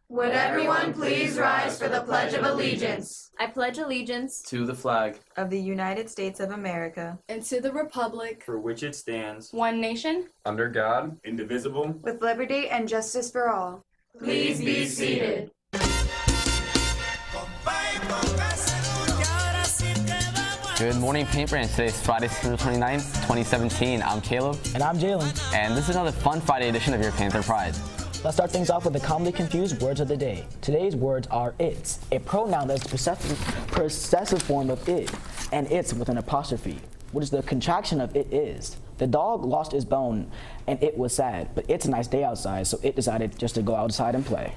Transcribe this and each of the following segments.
Would everyone please rise for the Pledge of Allegiance? I pledge allegiance to the flag of the United States of America and to the republic for which it stands, one nation, under God, indivisible, with liberty and justice for all. Please be seated. Good morning, Paint Branch. Today is Friday, September 29th, 2017. I'm Caleb. And I'm Jalen. And this is another fun Friday edition of your Panther Pride. Let's start things off with the commonly confused words of the day. Today's words are it's, a pronoun that's possessive form of it, and it's with an apostrophe, which is the contraction of it is. The dog lost his bone, and it was sad, but it's a nice day outside, so it decided just to go outside and play.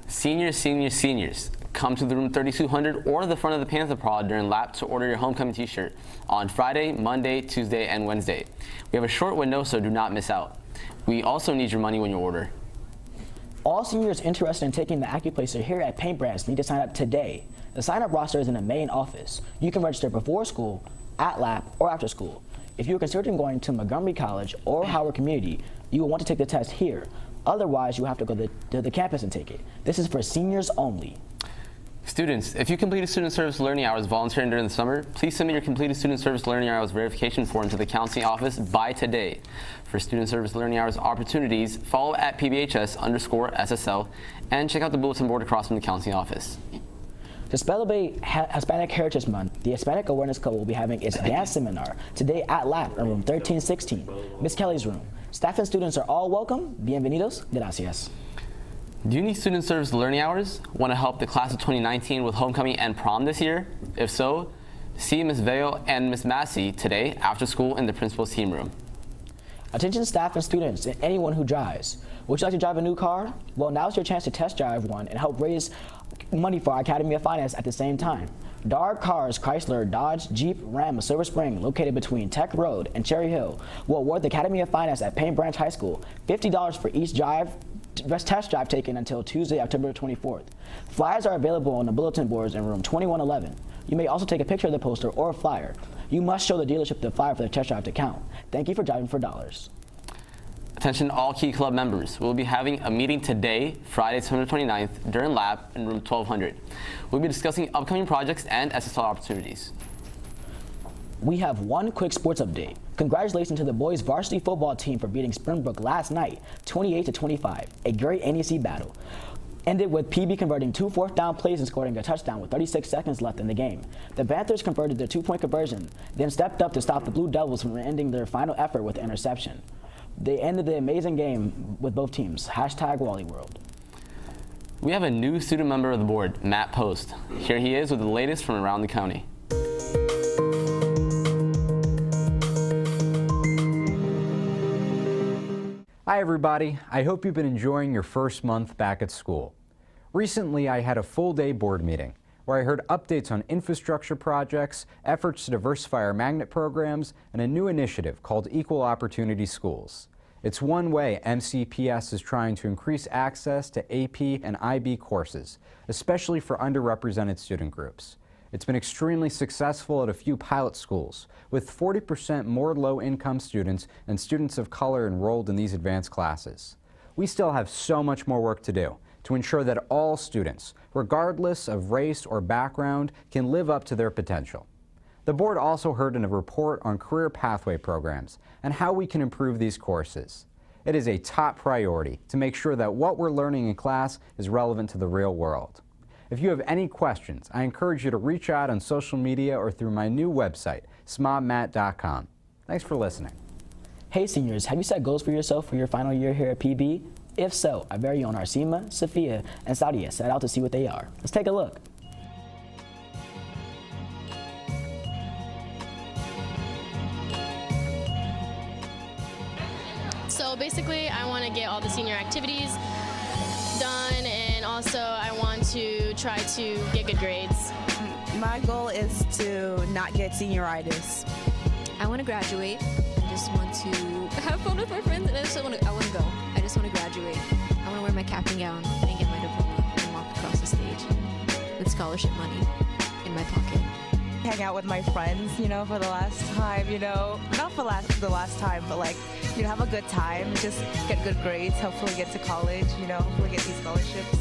Seniors, seniors, seniors. Come to the room 3200 or the front of the Panther Prod during lap to order your homecoming t-shirt on Friday, Monday, Tuesday, and Wednesday. We have a short window, so do not miss out. We also need your money when you order. All seniors interested in taking the AccuPlacer here at Paint Branch need to sign up today. The sign-up roster is in the main office. You can register before school, at lap, or after school. If you are considering going to Montgomery College or Howard Community, you will want to take the test here. Otherwise, you have to go to the campus and take it. This is for seniors only. Students, if you completed student service learning hours volunteering during the summer, please submit your completed student service learning hours verification form to the counseling office by today. For student service learning hours opportunities, follow at PBHS_SSL and check out the bulletin board across from the counseling office. To celebrate Hispanic Heritage Month, the Hispanic Awareness Club will be having its dance seminar today at LAP in room 1316, Miss Kelly's room. Staff and students are all welcome. Bienvenidos. Gracias. Do you need student service learning hours? Want to help the class of 2019 with homecoming and prom this year? If so, see Ms. Vale and Ms. Massey today after school in the principal's team room. Attention staff and students and anyone who drives. Would you like to drive a new car? Well, now's your chance to test drive one and help raise money for our Academy of Finance at the same time. Dark Cars, Chrysler, Dodge, Jeep, Ram of Silver Spring, located between Tech Road and Cherry Hill, will award the Academy of Finance at Paint Branch High School $50 for each test drive taken until Tuesday, October 24th. Flyers are available on the bulletin boards in room 2111. You may also take a picture of the poster or a flyer. You must show the dealership the flyer for the test drive to count. Thank you for driving for dollars. Attention all Key Club members. We'll be having a meeting today, Friday, September 29th, during lab in room 1200. We'll be discussing upcoming projects and SSL opportunities. We have one quick sports update. Congratulations to the boys varsity football team for beating Springbrook last night, 28-25, a great NEC battle. Ended with PB converting 2 fourth-down plays and scoring a touchdown with 36 seconds left in the game. The Panthers converted their 2-point conversion, then stepped up to stop the Blue Devils from ending their final effort with an interception. They ended the amazing game with both teams. #WallyWorld. We have a new student member of the board, Matt Post. Here he is with the latest from around the county. Hi everybody, I hope you've been enjoying your first month back at school. Recently I had a full-day board meeting where I heard updates on infrastructure projects, efforts to diversify our magnet programs, and a new initiative called Equal Opportunity Schools. It's one way MCPS is trying to increase access to AP and IB courses, especially for underrepresented student groups. It's been extremely successful at a few pilot schools, with 40% more low-income students and students of color enrolled in these advanced classes. We still have so much more work to do to ensure that all students, regardless of race or background, can live up to their potential. The board also heard in a report on career pathway programs and how we can improve these courses. It is a top priority to make sure that what we're learning in class is relevant to the real world. If you have any questions, I encourage you to reach out on social media or through my new website, smobmat.com. Thanks for listening. Hey seniors, have you set goals for yourself for your final year here at PB? If so, our very own Arsima, Sophia, and Saudia set out to see what they are. Let's take a look. So basically, I want to get all the senior activities done, and also I want to try to get good grades. My goal is to not get senioritis. I want to graduate. I just want to have fun with my friends, and I want to go. I just want to graduate. I want to wear my cap and gown and get my diploma and walk across the stage with scholarship money in my pocket. Hang out with my friends, for the last time, not for the last time, but have a good time, just get good grades, hopefully get to college, hopefully get these scholarships.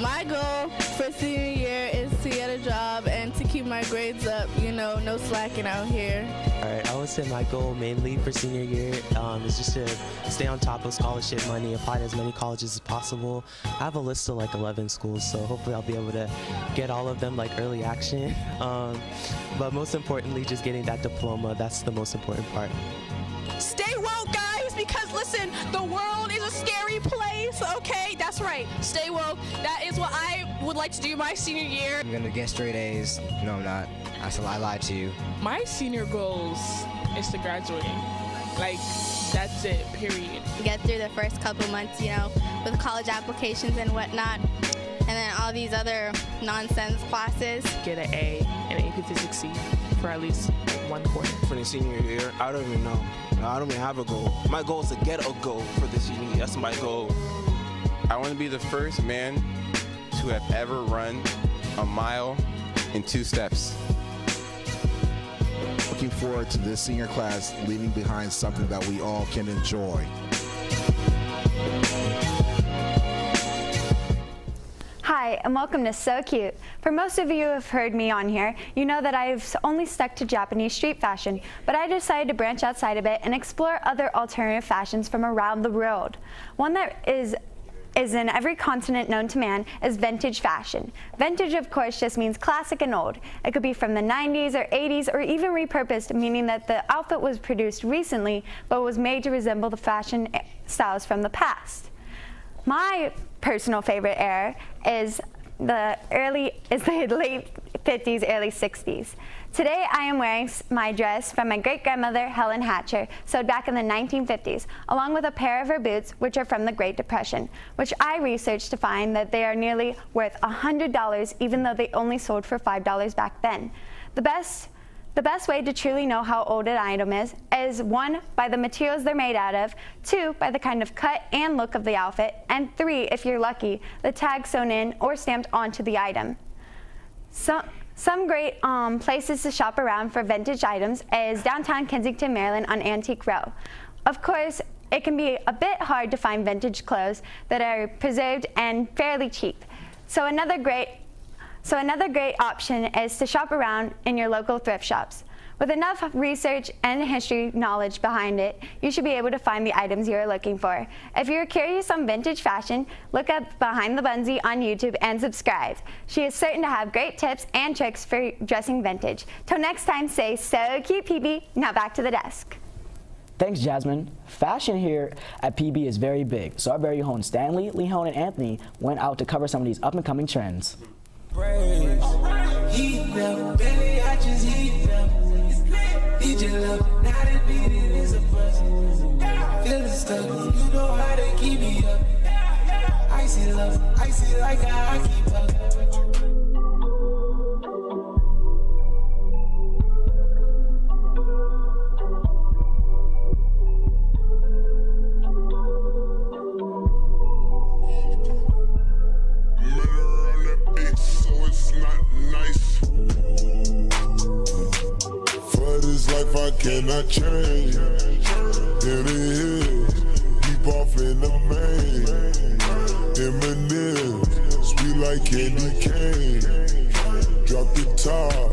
My goal for senior year is to get a job and to keep my grades up, no slacking out here. Alright, I would say my goal mainly for senior year is just to stay on top of scholarship money, apply to as many colleges as possible. I have a list of like 11 schools, so hopefully I'll be able to get all of them like early action. But most importantly, just getting that diploma, that's the most important part. Stay woke, guys, because listen, the world is a scary place, okay? That's right, stay woke. That is what I would like to do my senior year. I'm gonna get straight A's. No, I'm not. I lied to you. My senior goals is to graduate. Like, that's it, period. Get through the first couple months, with college applications and whatnot, and then all these other nonsense classes. Get an A and AP Physics C for at least one quarter. For the senior year, I don't even know. I don't even have a goal. My goal is to get a goal for the senior year. That's my goal. I want to be the first man to have ever run a mile in 2 steps. Looking forward to this senior class leaving behind something that we all can enjoy. Hi, and welcome to So Cute. For most of you who have heard me on here, you know that I've only stuck to Japanese street fashion, but I decided to branch outside a bit and explore other alternative fashions from around the world. One that is in every continent known to man is vintage fashion. Vintage, of course, just means classic and old. It could be from the 90s or 80s or even repurposed, meaning that the outfit was produced recently but was made to resemble the fashion styles from the past. My personal favorite era is the late 50s, early 60s. Today I am wearing my dress from my great-grandmother Helen Hatcher, sewed back in the 1950s, along with a pair of her boots, which are from the Great Depression, which I researched to find that they are nearly worth $100, even though they only sold for $5 back then. The best way to truly know how old an item is 1, by the materials they're made out of, 2, by the kind of cut and look of the outfit, and 3, if you're lucky, the tag sewn in or stamped onto the item. Some great places to shop around for vintage items is downtown Kensington, Maryland on Antique Row. Of course, it can be a bit hard to find vintage clothes that are preserved and fairly cheap. So another great option is to shop around in your local thrift shops. With enough research and history knowledge behind it, you should be able to find the items you are looking for. If you're curious on vintage fashion, look up Behind the Bunsy on YouTube and subscribe. She is certain to have great tips and tricks for dressing vintage. Till next time, stay so cute, PB. Now back to the desk. Thanks, Jasmine. Fashion here at PB is very big, so our very own Stanley, Leon, and Anthony went out to cover some of these up-and-coming trends. Heat them, baby, I just heat them. Need your love, now that beat it is a buzz. Feeling stuck, you know how to keep me up. Icy love, icy like a hockey puck. Life I cannot change. In the head, deep off in the main. M&M's, sweet like candy cane. Drop the top.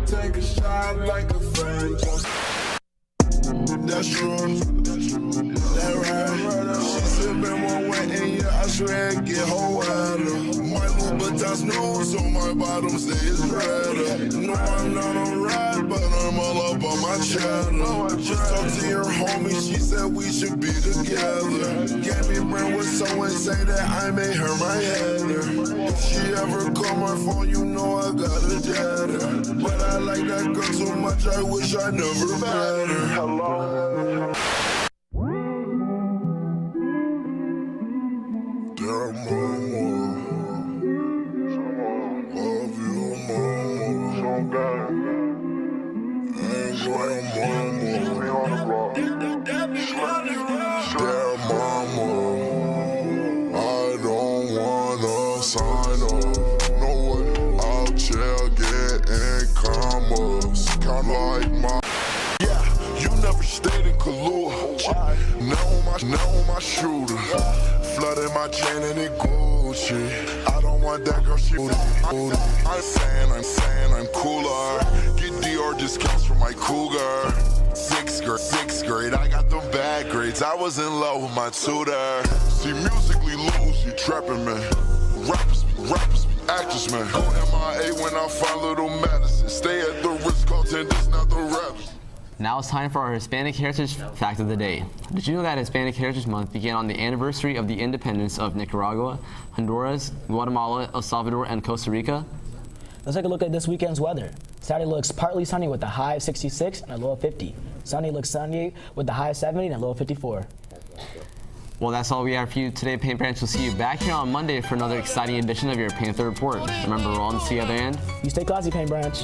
Take a shot like a friend. That's true. That right. She sippin' one wet and yeah, I swear it get whole wetter. My Louboutins new, so my bottom stays redder. No, I'm not on ride, but I'm all up on my cheddar. Just talked to your homie, she said we should be together. Get me brand with someone say that I made her my header. If she ever call my phone, you know I got a jetter. But I like that girl so much, I wish I never met her. Hello. Dear mama, love you mama, so bad. And grandmama, we on the rock. Dear mama. Now my shooter. Flooding my chain and it Gucci. I don't want that girl, she I'm saying I'm cooler. Get Dior discounts for my cougar. Sixth grade, I got them bad grades. I was in love with my tutor. See, musically loose, you trapping, man. Rappers be actors, man. Go MIA when I find little medicine. Stay at the Ritz-Carlton, this not the rappers. Now it's time for our Hispanic Heritage Fact of the Day. Did you know that Hispanic Heritage Month began on the anniversary of the independence of Nicaragua, Honduras, Guatemala, El Salvador, and Costa Rica? Let's take a look at this weekend's weather. Saturday looks partly sunny with a high of 66 and a low of 50. Sunday looks sunny with a high of 70 and a low of 54. Well, that's all we have for you today, Paint Branch. We'll see you back here on Monday for another exciting edition of your Panther Report. Remember, we're all on the other end. You stay classy, Paint Branch.